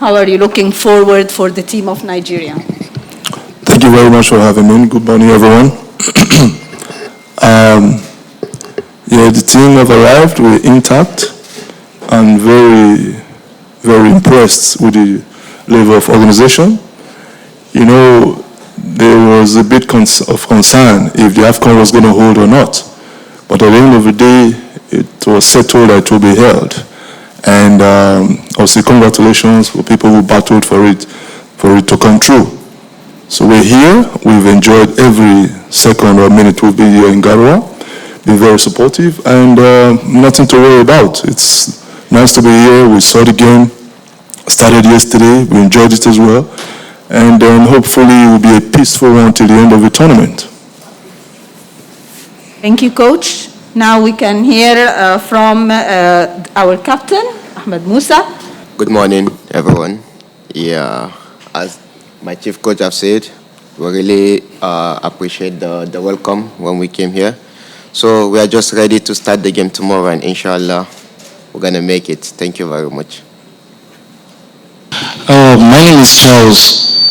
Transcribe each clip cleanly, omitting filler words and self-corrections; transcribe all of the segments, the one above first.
how are you looking forward for the team of Nigeria? Thank you very much for having me. Good morning, everyone. The team have arrived. We're intact and very, very impressed with the level of organization. You know, there was a bit of concern if the AFCON was going to hold or not. But at the end of the day, it was settled that it will be held. And I'll say congratulations for people who battled for it to come true. So we're here. We've enjoyed every second or minute we've been here in Garoua. Been very supportive and nothing to worry about. It's nice to be here. We saw the game. Started yesterday. We enjoyed it as well. And then hopefully it will be a peaceful one till the end of the tournament. Thank you, Coach. Now we can hear from our captain, Ahmed Musa. Good morning, everyone. Yeah, as my chief coach have said, we really appreciate the welcome when we came here. So we are just ready to start the game tomorrow, and inshallah, we're going to make it. Thank you very much. My name is Charles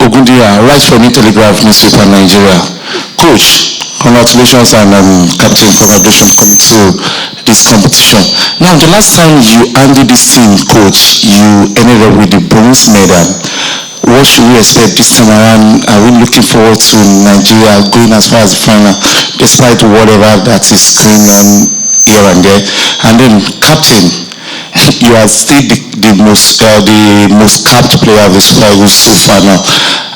Ogundiya, right from the Telegraph newspaper, Nigeria. Coach, congratulations and captain, congratulations coming through this competition. Now, the last time you handled this team, Coach, you ended up with the bronze medal. What should we expect this time around? Are we looking forward to Nigeria going as far as the final, despite whatever that is going on here and there? And then, captain, you are still the most capped player of the Super Eagles so far now.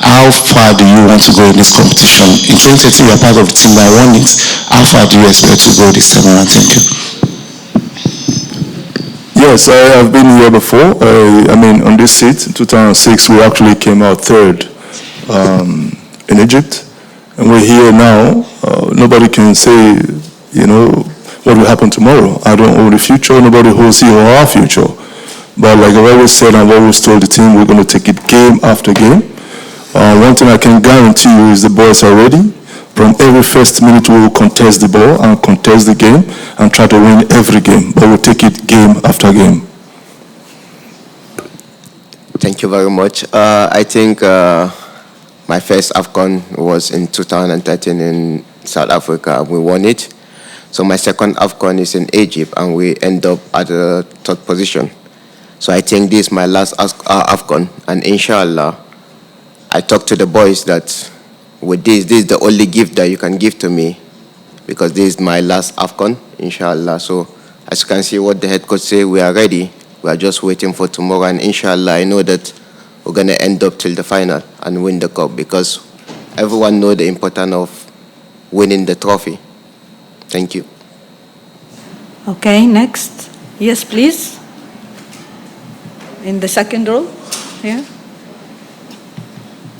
How far do you want to go in this competition? In 2013, you are part of the team that won it. How far do you expect to go this time around? Thank you. Yes, I have been here before. On this seat, in 2006, we actually came out third in Egypt. And we're here now. Nobody can say, what will happen tomorrow. I don't own the future. Nobody holds here or our future. But like I've always said, I've always told the team, we're going to take it game after game. One thing I can guarantee you is the boys are ready. From every first minute, we will contest the ball and contest the game and try to win every game. But we'll take it game after game. Thank you very much. I think my first AFCON was in 2013 in South Africa. We won it. So my second AFCON is in Egypt, and we end up at the third position. So I think this is my last AFCON, and inshallah, I talked to the boys that with this is the only gift that you can give to me, because this is my last AFCON, inshallah. So as you can see what the head coach say, we are ready. We are just waiting for tomorrow, and inshallah, I know that we're going to end up till the final and win the cup, because everyone knows the importance of winning the trophy. Thank you. Okay, next. Yes, please. In the second row, here.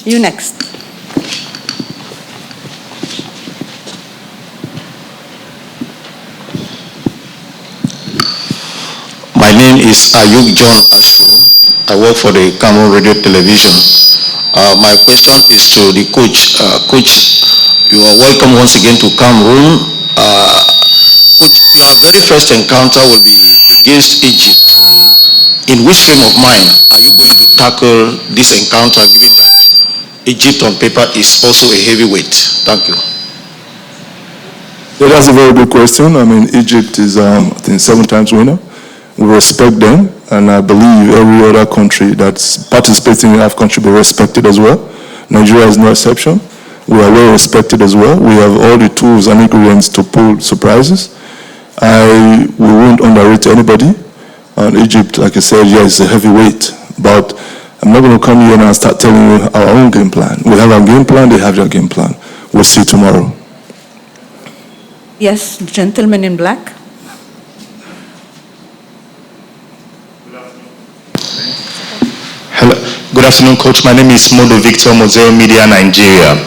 You next. My name is Ayub John Ashu. I work for the Cameroon Radio Television. My question is to the coach. Coach, you are welcome once again to Cameroon. Coach, your very first encounter will be against Egypt. In which frame of mind are you going to tackle this encounter, given that Egypt on paper is also a heavyweight? Thank you. Yeah, that's a very good question. Egypt is, I think, 7 times winner. We respect them, and I believe every other country that's participating in AFCON should be respected as well. Nigeria is no exception. We are well respected as well. We have all the tools and ingredients to pull surprises. We won't underrate anybody. And Egypt, like I said, it's a heavyweight. But I'm not going to come here and start telling you our own game plan. We have our game plan, they have their game plan. We'll see tomorrow. Yes, gentleman in black. Hello. Good afternoon, Coach. My name is Modo Victor, Moselle Media, Nigeria.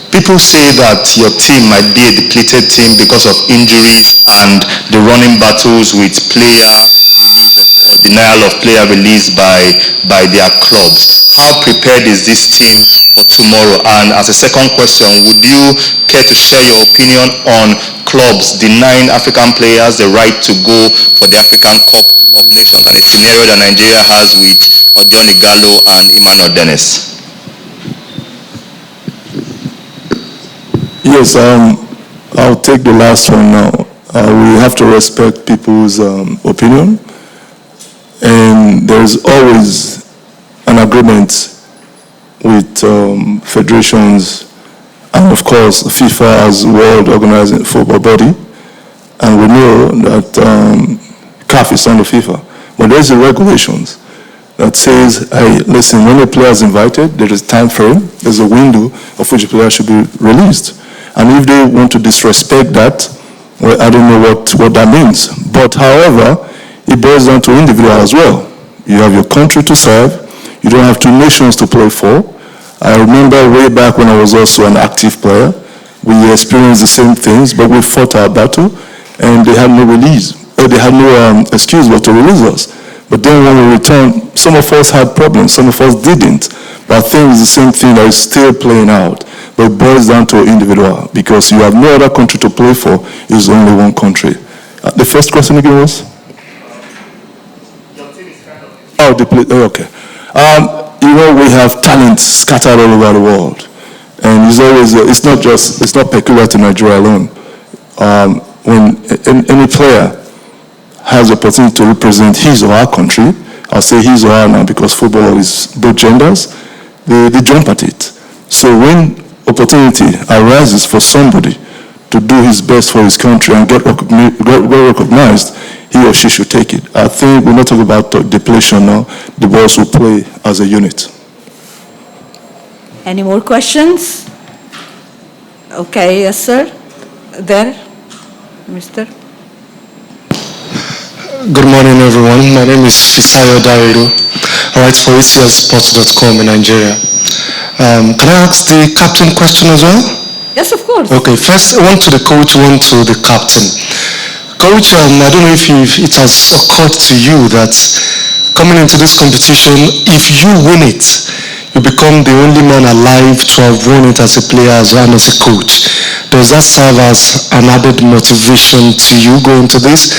People say that your team might be a depleted team because of injuries and the running battles with player release or denial of player release by their clubs. how prepared is this team for tomorrow? And as a second question, would you care to share your opinion on clubs denying African players the right to go for the African Cup of Nations and a scenario that Nigeria has with Johnny Gallo and Emmanuel Dennis? Yes, I'll take the last one now. We have to respect people's opinion, and there's always an agreement with federations and, of course, FIFA as world organizing football body, and we know that CAF is under FIFA. But there's the regulations that says, hey, listen, when a player is invited, there is a time frame, there's a window of which a player should be released. And if they want to disrespect that, well, I don't know what that means. But however, it boils down to individual as well. You have your country to serve. You don't have two nations to play for. I remember way back when I was also an active player, we experienced the same things, but we fought our battle, and they had no release. They had no excuse but to release us. But then when we returned, some of us had problems, some of us didn't. But I think it's the same thing that is still playing out. But it boils down to individual, because you have no other country to play for, it's only one country. The first question again was? Your team is kind of... Oh, okay. You know, we have talent scattered all over the world. And it's always, it's not peculiar to Nigeria alone. When any player has the opportunity to represent his or her country, I'll say his or her now because football is both genders, they jump at it. So when opportunity arises for somebody to do his best for his country and get recognized, he or she should take it. I think we're not talking about depletion now. The boys will play as a unit. Any more questions? Okay, yes, sir. There, Mr. Good morning, everyone. My name is Peseiro. I write for ECSports.com in Nigeria. Can I ask the captain question as well? Yes, of course. Okay, first one to the coach, one to the captain. Coach, I don't know if it has occurred to you that coming into this competition, if you win it, you become the only man alive to have won it as a player and as a coach. Does that serve as an added motivation to you going into this?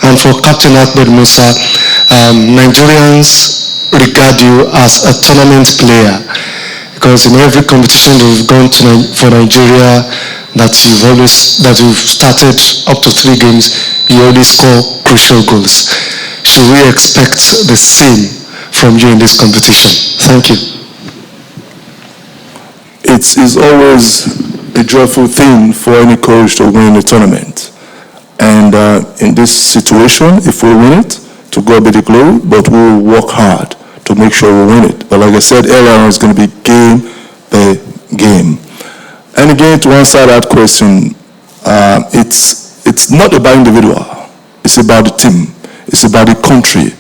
And for Captain Ahmed Musa, Nigerians regard you as a tournament player, because in every competition that we've gone to for Nigeria, that you've started up to 3 games, you always score crucial goals. Should we expect the same from you in this competition? Thank you. It's always a joyful thing for any coach to win a tournament. And in this situation, if we win it, to God be the glory, but we'll work hard to make sure we win it. But like I said earlier, it's going to be game by game. And again, to answer that question, it's not about individual. It's about the team. It's about the country.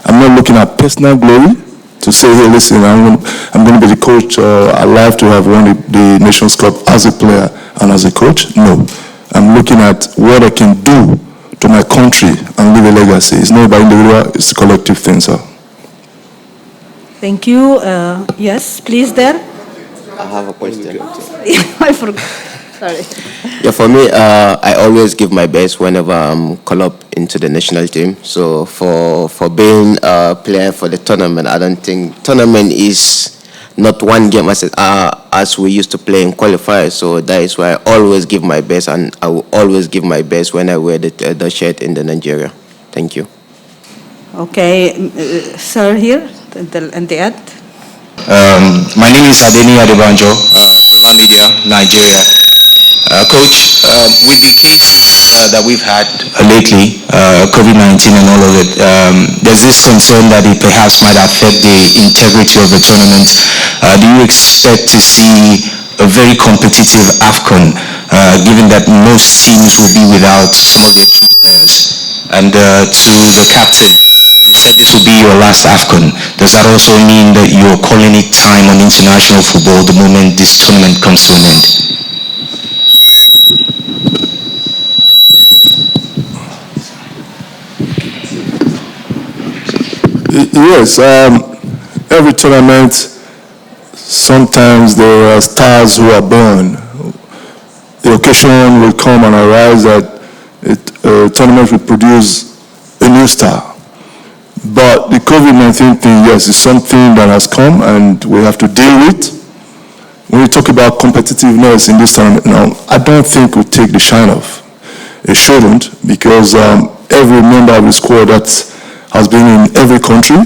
I'm not looking at personal glory to say, hey, listen, I'm going to be the coach. I'd love to have won the Nations Cup as a player and as a coach. No. I'm looking at what I can do to my country and leave a legacy. It's not about individual, it's a collective thing, sir. Thank you. Yes, please, there. I have a question. I forgot. Sorry. Yeah, for me, I always give my best whenever I'm called up into the national team. So for being a player for the tournament, I don't think tournament is not one game as we used to play in qualifiers. So that is why I always give my best, and I will always give my best when I wear the shirt in the Nigeria. Thank you. Okay, sir here, in the end. My name is Adeni Adebanjo, Global Media, Nigeria. Coach, with the cases that we've had lately, COVID-19 and all of it, there's this concern that it perhaps might affect the integrity of the tournament. Do you expect to see a very competitive AFCON, given that most teams will be without some of their key players? And to the captain, you said this will be your last AFCON. Does that also mean that you're calling it time on international football the moment this tournament comes to an end? Yes, every tournament sometimes there are stars who are born. The occasion will come and arise that a tournament will produce a new star. But the COVID-19 thing, yes, is something that has come and we have to deal with. When we talk about competitiveness in this tournament now, I don't think we take the shine off. It shouldn't, because every member of the squad that has been in every country,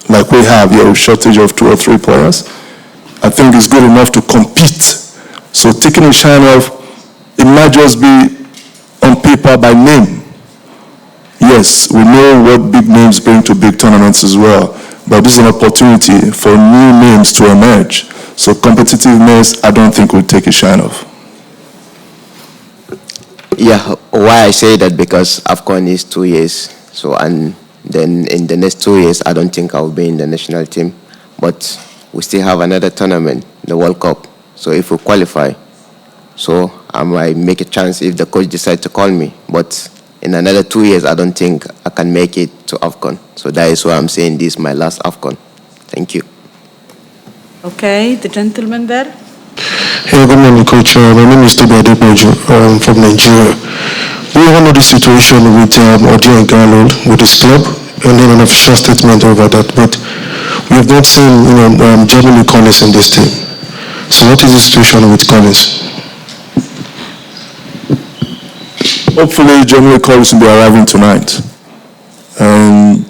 like we have here, a shortage of 2 or 3 players, I think it's good enough to compete. So taking a shine off, it might just be on paper by name. Yes, we know what big names bring to big tournaments as well, but this is an opportunity for new names to emerge. So competitiveness, I don't think we'll take a shine off. Yeah, why I say that, because AFCON is 2 years, so, and then in the next 2 years, I don't think I'll be in the national team, but we still have another tournament, the World Cup. So if we qualify, so I might make a chance if the coach decides to call me, but in another 2 years, I don't think I can make it to AFCON. So that is why I'm saying this is my last AFCON. Thank you. Okay, the gentleman there. Hey, good morning, Coach. My name is Tobi Adepoju from Nigeria. We all know the situation with Odi and Garnold with his club, and then an official statement over that. But we have not seen, Jeremy Collins in this team. So what is the situation with Collins? Hopefully, Jeremy Collins will be arriving tonight. And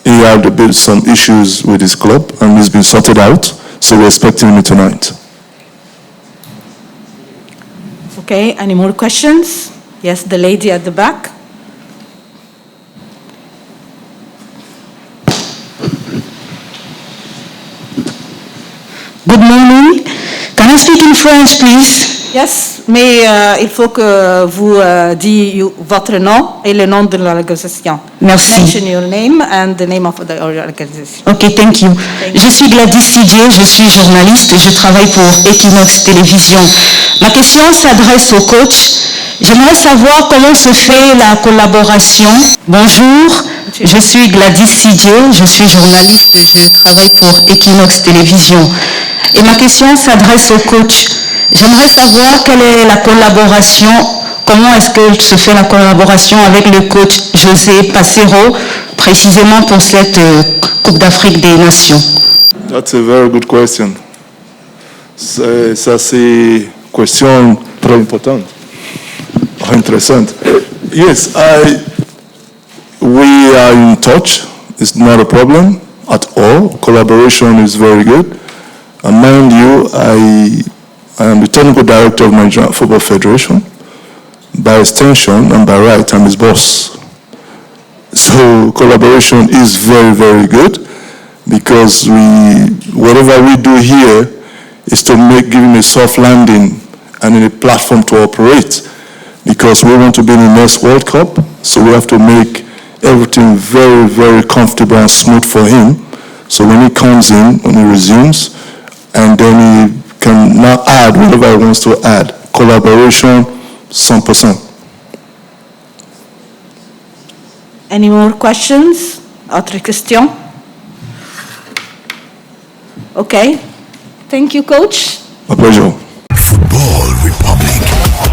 he had some issues with his club, and he's been sorted out. So we're expecting him tonight. Okay, any more questions? Yes, the lady at the back. Good morning. Can I speak in French, please? Yes, mais il faut que vous dites votre nom et le nom de l'organisation. Merci. Mention your name and the name of the organization. Ok, thank you. Je suis Gladys Sidier, je suis journaliste et je travaille pour Equinox Télévision. Ma question s'adresse au coach. J'aimerais savoir comment se fait la collaboration. Bonjour, je suis Gladys Sidier, je suis journaliste et je travaille pour Equinox Télévision. Et ma question s'adresse au coach. J'aimerais savoir quelle est la collaboration, comment est-ce que se fait la collaboration avec le coach José Peseiro, précisément pour cette Coupe d'Afrique des Nations. That's a very good question. Ça, c'est une question très importante. Interessant. Yes, we are in touch. It's not a problem at all. Collaboration is very good. And mind you, I am the technical director of Nigerian Football Federation. By extension and by right, I'm his boss. So collaboration is very, very good, because whatever we do here is to give him a soft landing and a platform to operate, because we want to be in the next World Cup. So we have to make everything very, very comfortable and smooth for him. So when he comes in, when he resumes, and then he can now add whatever he wants to add. Collaboration, 100%. Any more questions? Autre question? Okay. Thank you, Coach. My pleasure. Football Republic.